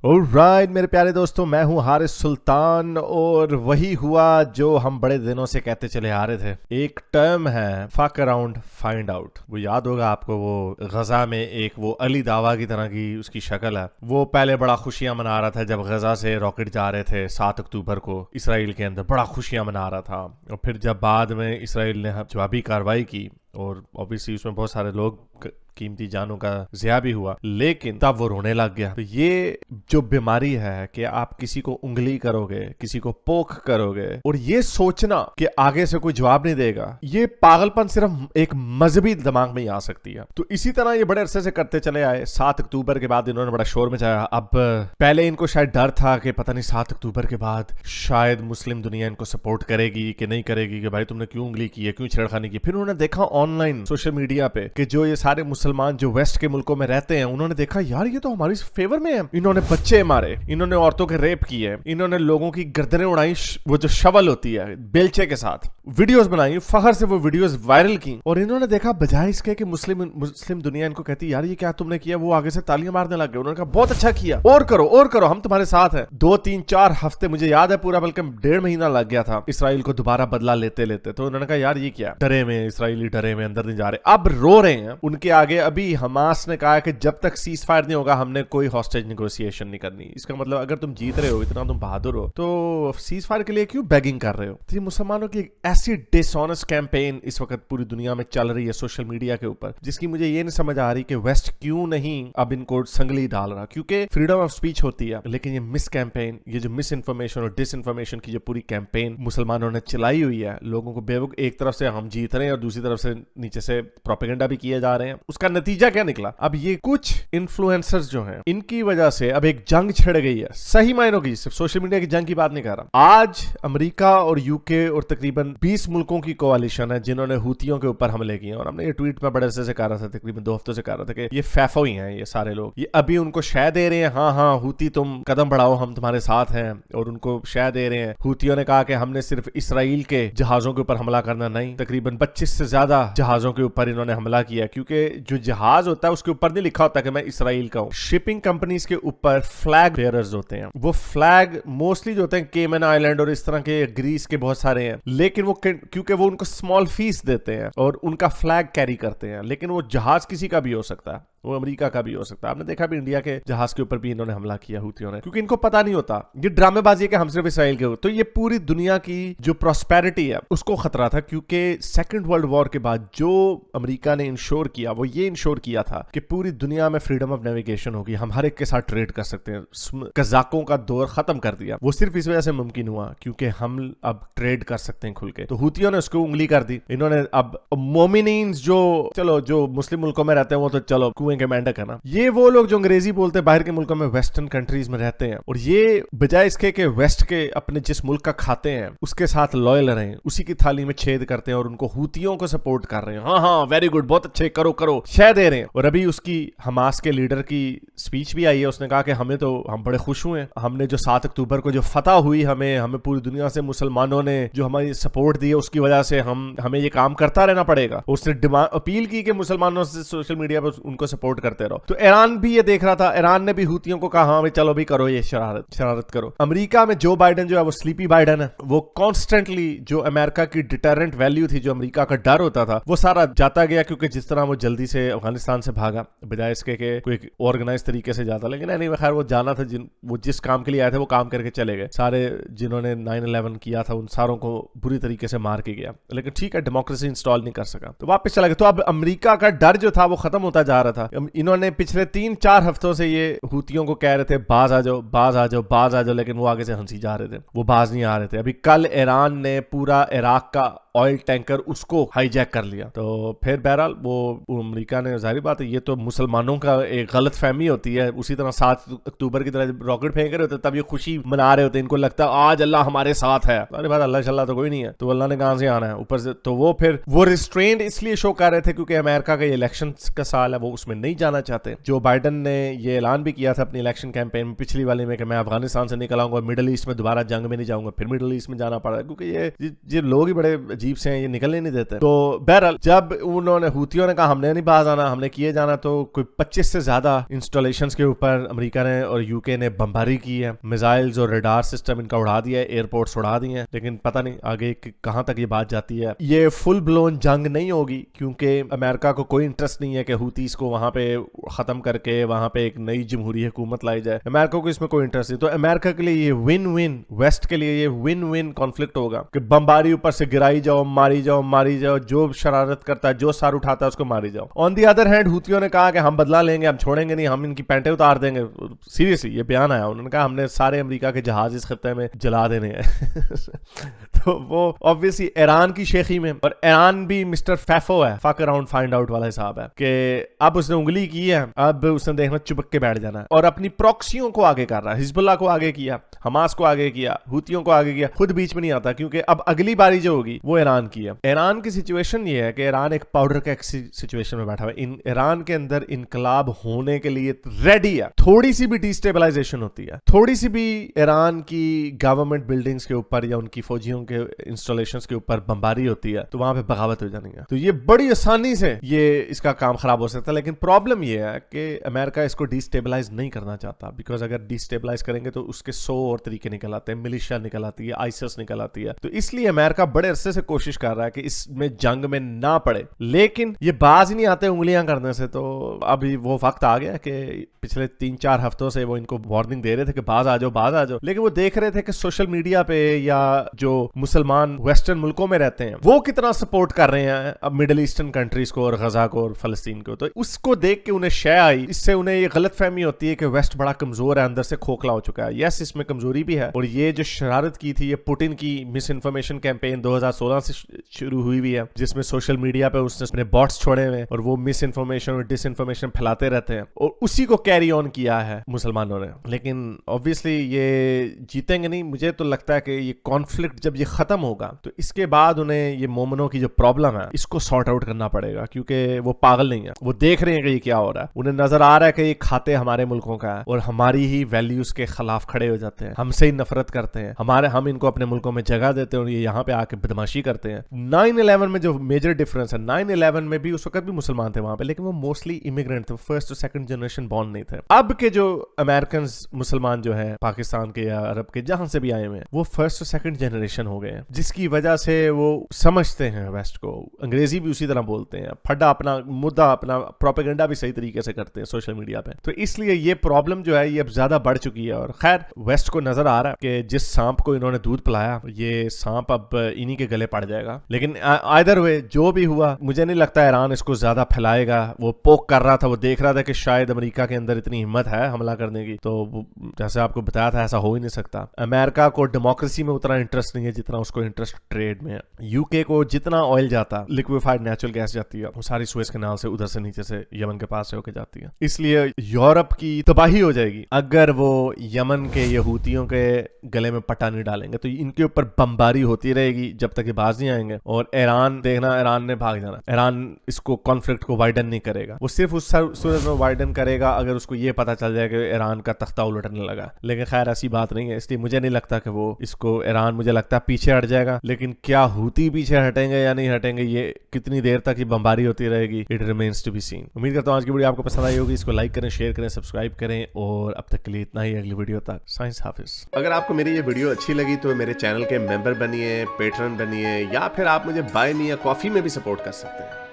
Alright मेरे प्यारे दोस्तों, मैं हूं हारिस सुल्तान और वही हुआ जो हम बड़े दिनों से कहते चले आ रहे थे। एक टर्म है फक अराउंड फाइंड आउट। वो याद होगा आपको, वो गजा में एक वो अली दावा की तरह की उसकी शक्ल है। वो पहले बड़ा खुशियां मना रहा था जब गजा से रॉकेट जा रहे थे 7 अक्टूबर को इसराइल के अंदर, बड़ा खुशियां मना रहा था। और फिर जब बाद में इसराइल ने जवाबी कार्रवाई की और ऑब्वियसली उसमें बहुत सारे लोग कीमती जानों का ज़िया भी हुआ, लेकिन तब वो रोने लग गया। तो ये जो बीमारी है कि आप किसी को उंगली करोगे, किसी को पोक करोगे और ये सोचना कि आगे से कोई जवाब नहीं देगा, ये पागलपन सिर्फ एक मजहबी दिमाग में ही आ सकती है। तो इसी तरह ये बड़े अरसे से करते चले आए। 7 अक्टूबर के बाद इन्होंने बड़ा शोर मचाया। अब पहले इनको शायद डर था कि पता नहीं 7 अक्टूबर के बाद शायद मुस्लिम दुनिया इनको सपोर्ट करेगी कि नहीं करेगी, कि भाई तुमने क्यों उंगली की है, क्यों छेड़खानी की। फिर उन्होंने देखा ऑनलाइन सोशल मीडिया पे कि जो ये सारे मुसलमान जो वेस्ट के मुल्कों में रहते हैं, उन्होंने देखा यार ये तो हमारी फेवर में है। इन्होंने बच्चे मारे, इन्होंने औरतों के रेप किए, इन्होंने लोगों की गर्दनें उड़ाई, वो जो शवल होती है बेलचे के साथ, वीडियोस बनाई, फखर से वो वीडियोस वायरल की। और इन्होंने देखा बजाय इसके कि मुस्लिम दुनिया इनको कहती यार ये क्या तुमने किया, वो आगे से तालियां मारने लग गए। उन्होंने कहा बहुत अच्छा किया, और करो हम तुम्हारे साथ हैं। 2-3-4 हफ्ते, मुझे याद है पूरा, बल्कि 1.5 महीना लग गया था इसराइल को दोबारा बदला लेते लेते। तो उन्होंने कहा यार ये क्या, डरे में इसराइली डरे में अंदर नहीं जा रहे, अब रो रहे हैं। उनके आगे अभी हमास ने कहा कि जब तक सीज फायर नहीं होगा हमने कोई हॉस्टेज नेगोशिएशन नहीं करनी। इसका मतलब अगर तुम जीत रहे हो, इतना तुम बहादुर हो, तो सीज फायर के लिए क्यों बेगिंग कर रहे हो। तो ये मुसलमानों की ऐसी डिसऑनेस्ट कैंपेन इस वक्त पूरी दुनिया में चल रही है सोशल मीडिया के ऊपर, जिसकी मुझे ये नहीं समझ आ रही कि वेस्ट क्यों नहीं अब इनको संगली डाल रहा। क्योंकि फ्रीडम ऑफ स्पीच होती है, लेकिन ये मिस कैंपेन, ये जो मिस इन्फॉर्मेशन और डिस इन्फॉर्मेशन की जो पूरी कैंपेन मुसलमानों ने चलाई हुई है, लोगों को बेवकूफ, एक तरफ से हम जीत रहे हैं और दूसरी तरफ से नीचे से प्रोपेगेंडा भी किए जा रहे हैं। उसका नतीजा क्या निकला, अब ये कुछ इन्फ्लुएंसर्स जो हैं, इनकी वजह से अब एक जंग छिड़ गई है, सही मायनों की, सिर्फ सोशल मीडिया की जंग की बात नहीं कर रहा। आज अमेरिका और यूके और तकरीबन 20 मुल्कों की कोalition है जिन्होंने हूतियों के ऊपर हमले किए। और हमने ये ट्वीट में बड़े से कर रहा था, तकरीबन 2 हफ्तों से कर रहा था कि ये फैफो ही हैं ये सारे लोग। ये अभी उनको शह दे रहे हैं, हाँ हूती तुम कदम बढ़ाओ, हम तुम्हारे साथ हैं, और उनको शह दे रहे हैं। हूतियों ने कहा कि हमने सिर्फ इसराइल के जहाजों के ऊपर हमला करना नहीं, तकरीबन 25 से ज्यादा जहाजों के ऊपर इन्होंने हमला किया। क्योंकि जो जहाज होता है उसके ऊपर नहीं लिखा होता कि मैं इसराइल का हूं। शिपिंग कंपनीज के ऊपर फ्लैग बेयरर्स होते हैं, वो फ्लैग मोस्टली जो होते हैं केमन आइलैंड और इस तरह के, ग्रीस के बहुत सारे हैं, लेकिन वो क्योंकि वो उनको स्मॉल फीस देते हैं और उनका फ्लैग कैरी करते हैं, लेकिन वो जहाज किसी का भी हो सकता है, वो अमेरिका का भी हो सकता है। आपने देखा भी इंडिया के जहाज के ऊपर भी इन्होंने हमला किया हूतियों ने, क्योंकि इनको पता नहीं होता, ये ड्रामेबाजी है कि हम सिर्फ इसराइल के हो। तो ये पूरी दुनिया की जो प्रॉस्पेरिटी है उसको खतरा था, क्योंकि सेकंड वर्ल्ड वॉर के बाद जो अमेरिका ने इंश्योर किया, वो ये इंश्योर किया था कि पूरी दुनिया में फ्रीडम ऑफ नेविगेशन होगी, हम हर एक के साथ ट्रेड कर सकते हैं। कजाकों का दौर खत्म कर दिया। वो सिर्फ इस वजह से मुमकिन हुआ क्योंकि हम अब ट्रेड कर सकते हैं खुल के। तो हूतियों ने उसको उंगली कर दी। इन्होंने अब मोमिनीन्स जो मुस्लिम मुल्कों में रहते हैं, वो तो चलो कुएं के मेंढक है ना, ये वो लोग जो अंग्रेजी बोलते हैं बाहर के मुल्कों में, वेस्टर्न कंट्रीज में रहते हैं, और ये बजाय इसके कि वेस्ट के अपने जिस मुल्क का खाते हैं उसके साथ लॉयल रहें, उसी की थाली में छेद करते हैं और उनको हूतियों को सपोर्ट कर रहे हैं। हाँ वेरी गुड, बहुत अच्छे, करो शह दे रहे हैं। और अभी उसकी हमास के लीडर की स्पीच भी आई है, उसने कहा कि हम बड़े खुश हुए, हमने जो 7 अक्टूबर को जो फतह हुई, हमें पूरी दुनिया से मुसलमानों ने जो हमारी सपोर्ट दी है, उसकी वजह से हमें ये काम करता रहना पड़ेगा। उसने अपील की कि मुसलमानों से सोशल मीडिया पर उनको सपोर्ट करते रहो। तो ईरान भी ये देख रहा था, ईरान ने भी हूतियों को कहा हाँ भाई चलो भी करो, ये शरारत करो। अमेरिका में जो बाइडेन जो है वो स्लीपी बाइडेन है, वो कॉन्स्टेंटली जो अमेरिका की डिटरेंट वैल्यू थी, जो अमेरिका का डर होता था, वो सारा जाता गया। क्योंकि जिस तरह वो जल्दी से अफगानिस्तान से भागा बजाय इसके के कोई ऑर्गेनाइज तरीके से जाता, लेकिन नहीं खैर वो जाना था, वो जिस काम के लिए आए थे वो काम करके चले गए। सारे जिन्होंने 9/11 किया था उन सारों को बुरी तरीके से मार के गया, लेकिन ठीक है डेमोक्रेसी इंस्टॉल नहीं कर सका, तो वापस चला गया। तो अब अमेरिका का डर जो था वो खत्म होता जा रहा था। इन्होंने पिछले 3-4 हफ्तों से ये हूतियों को कह रहे थे बाज आ जाओ, लेकिन वो आगे से हंसी जा रहे थे, वो बाज नहीं आ रहे थे। अभी कल ईरान ने पूरा इराक का ऑयल टैंकर उसको हाईजैक कर लिया। तो फिर बहरहाल वो अमेरिका ने, जाहिर बात है ये तो मुसलमानों का एक गलत फहमी होती है, उसी तरह 7 अक्टूबर की तरह रॉकेट फेंक रहे होते तब ये खुशी मना रहे होते, इनको लगता है आज अल्लाह हमारे साथ है। अरे बात अल्लाह शल्लाह तो कोई नहीं है, तो अल्लाह ने कहां से आना है ऊपर से। तो वो फिर वो रिस्ट्रेंड इसलिए शो कर रहे थे क्योंकि अमेरिका का इलेक्शन का साल है, वो उसमें नहीं जाना चाहते। जो बाइडन ने ये ऐलान भी किया था अपनी इलेक्शन कैंपेन में पिछली वाले में कि मैं अफगानिस्तान से निकल आऊंगा, मिडिल ईस्ट में दोबारा जंग में नहीं जाऊंगा, फिर मिडिल ईस्ट में जाना पड़ा, क्योंकि ये लोग ही बड़े अजीब से हैं, ये निकलने नहीं देते। तो बहरहाल जब उन्होंने हूतियों ने कहा हमने नहीं बाहर जाना, हमने किए जाना, तो कोई 25 से ज्यादा इंस्टॉलेशंस के ऊपर अमेरिका ने और यूके ने बमबारी की है, मिसाइल्स और रडार सिस्टम इनका उड़ा दिया है, एयरपोर्ट्स उड़ा दिए हैं। लेकिन पता नहीं आगे कहां तक ये बात जाती है। ये फुल ब्लोन जंग नहीं होगी क्योंकि अमेरिका को कोई इंटरेस्ट नहीं है कि हूतीस को वहां पे खत्म करके वहां पे एक नई जमहूरी हुकूमत लाई जाए। अमेरिका को इसमें कोई इंटरेस्ट नहीं। तो अमेरिका के लिए ये विन विन, वेस्ट के लिए ये विन विन कॉन्फ्लिक्ट होगा कि बमबारी ऊपर से गिराई जाओ, मारी जाओ, जो शरारत करता है, जो सार उठाता है उसको मारी जाओ। ऑन दी अदर हैंड हूतियों ने कहा कि हम बदला लेंगे, हम छोड़ेंगे नहीं, हम इनकी पैंटें उतार देंगे। सीरियसली ये बयान आया, उन्होंने कहा हमने सारे अमेरिका के जहाज इस खत्ते में जला देने हैं। तो वो ऑब्वियसली ईरान की शेखी में, और ईरान भी मिस्टर फैफो है, फक अराउंड फाइंड आउट वाला हिसाब है कि अब उसने उंगली की है, अब उसने देखना चिपक के बैठ जाना है, और अपनी प्रॉक्सियों को आगे कर रहा है। हिजबुल्लाह को आगे किया, हमास को आगे किया, हूतियों को आगे किया, खुद बीच में नहीं आता क्योंकि अब अगली बारी जो होगी वो ईरान की है। ईरान की सिचुएशन ये है कि ईरान एक पाउडर कैक सिचुएशन में बैठा हुआ है। ईरान के अंदर इनकलाब होने के लिए रेडी है। थोड़ी सी भी डिस्टेबलाइजेशन होती है, थोड़ी सी भी ईरान की गवर्नमेंट बिल्डिंग्स के ऊपर या उनकी फौजियों के इंस्टॉलेशंस के ऊपर बमबारी होती है तो वहां पे बगावत हो जानी है। तो ये बड़ी आसानी से ये इसका काम खराब हो सकता है। लेकिन प्रॉब्लम ये है कि अमेरिका इसको डिस्टेबलाइज नहीं करना चाहता, बिकॉज अगर डिस्टेबलाइज करेंगे तो उसके 100 और तरीके निकल आते हैं, मिलिशिया निकल आती है, आईसिस निकल आती है। तो इसलिए अमेरिका बड़े अरसे से कोशिश कर रहा है कि इसमें जंग में ना पड़े, लेकिन ये बाज ही नहीं आते उंगलियां करने से। तो अभी वो वक्त आ गया कि पिछले 3-4 हफ्तों से वो इनको वार्निंग दे रहे थे कि बाज आ जाओ, लेकिन वो देख रहे थे कि सोशल मीडिया पे या जो मुसलमान वेस्टर्न मुल्कों में रहते हैं वो कितना सपोर्ट कर रहे हैं अब मिडिल ईस्टर्न कंट्रीज को और गजा को और फलस्तीन को। तो उसको देख के उन्हें शय आई, इससे उन्हें ये गलत फहमी होती है कि वेस्ट बड़ा कमजोर है, अंदर से खोखला हो चुका है। यस, इसमें कमजोरी भी है, और ये जो शरारत की थी ये पुतिन की मिस इन्फॉर्मेशन कैंपेन 2016 से शुरू हुई हुई है, जिसमें सोशल मीडिया पे उसने अपने बॉट्स छोड़े हुए और वो मिस इन्फॉर्मेशन और डिस इन्फॉर्मेशन फैलाते रहते हैं, और उसी को कैरी ऑन किया है मुसलमानों ने। लेकिन ऑब्वियसली ये जीतेंगे नहीं। मुझे तो लगता है कि ये कॉन्फ्लिक्ट जब ये खत्म होगा तो इसके बाद उन्हें ये मोमनों की जो प्रॉब्लम है इसको सॉर्ट आउट करना पड़ेगा, क्योंकि वो पागल नहीं है, वो देख रहे हैं कि ये क्या हो रहा है। उन्हें नजर आ रहा है कि ये खाते हमारे मुल्कों का है और हमारी ही वैल्यूज के खिलाफ खड़े हो जाते हैं, हमसे ही नफरत करते हैं, हम इनको अपने मुल्कों में जगह देते हैं और ये यहाँ पे आके बदमाशी करते हैं। 9/11 में जो मेजर डिफरेंस है, 9/11 में भी उस वक्त भी मुसलमान थे वहां पे, लेकिन वो मोस्टली इमिग्रेंट थे, फर्स्ट और सेकंड जनरेशन बॉर्न नहीं थे। अब के जो अमेरिकन मुसलमान जो है पाकिस्तान के या अरब के जहां से भी आए हुए हैं वो फर्स्ट और सेकंड जनरेशन हो गए हैं, जिसकी वजह से वो समझते हैं वेस्ट को, अंग्रेजी भी उसी तरह बोलते हैं, फड्डा अपना मुद्दा अपना प्रोपेगेंडा भी सही तरीके से करते हैं सोशल मीडिया पे। तो इसलिए ये प्रॉब्लम जो है ये अब ज्यादा बढ़ चुकी है, और खैर वेस्ट को नजर आ रहा है कि जिस सांप को इन्होंने दूध पिलाया ये सांप अब इन्हीं के गले पड़ जाएगा। लेकिन आइदर वे जो भी हुआ, मुझे नहीं लगता ईरान इसको ज्यादा फैलाएगा। वो पोक कर रहा था, वो देख रहा था कि शायद अमेरिका के अंदर इतनी हिम्मत है हमला करने की, तो जैसे आपको बताया था ऐसा हो ही नहीं सकता। अमेरिका को डेमोक्रेसी में उतना इंटरेस्ट नहीं है जितना उसको इंटरेस्ट ट्रेड में है। यूके को जितना ऑयल जाता, लिक्विफाइड नेचुरल गैस जाती है, वो सारी सुएज कैनाल से उधर से नीचे से यमन के पास से होकर जाती है। इसलिए यूरोप की तबाही हो जाएगी अगर वो यमन के यहूदियों के गले में पट्टा नहीं डालेंगे। तो इनके ऊपर बमबारी होती रहेगी जब तक ये बाज नहीं आएंगे, और ईरान देखना, ईरान ने भाग जाना। ईरान इसको कॉन्फ्लिक्ट को वाइडन नहीं करेगा, वो सिर्फ उस सूरत में वाइडन करेगा अगर उसको ये पता चल जाए कि ईरान का तख्ता उलटने लगा। लेकिन खैर ऐसी बात नहीं है, इसलिए मुझे नहीं लगता कि वो इसको ईरान, मुझे लगता है पीछे हट जाएगा। लेकिन क्या हूती पीछे हटेंगे या नहीं हटेंगे, ये कितनी देर तक ये बमबारी होती रहेगी, it remains to be seen. उम्मीद करता हूँ आज की वीडियो आपको पसंद आई होगी। इसको लाइक करें, शेयर करें, सब्सक्राइब करें, और अब तक के लिए इतना ही। अगली वीडियो तक साइंस हाफिज। अगर आपको मेरी ये वीडियो अच्छी लगी तो मेरे चैनल के मेंबर बनिए, पेट्रन बनिए, या फिर आप मुझे बाय मी या कॉफी में भी सपोर्ट कर सकते हैं।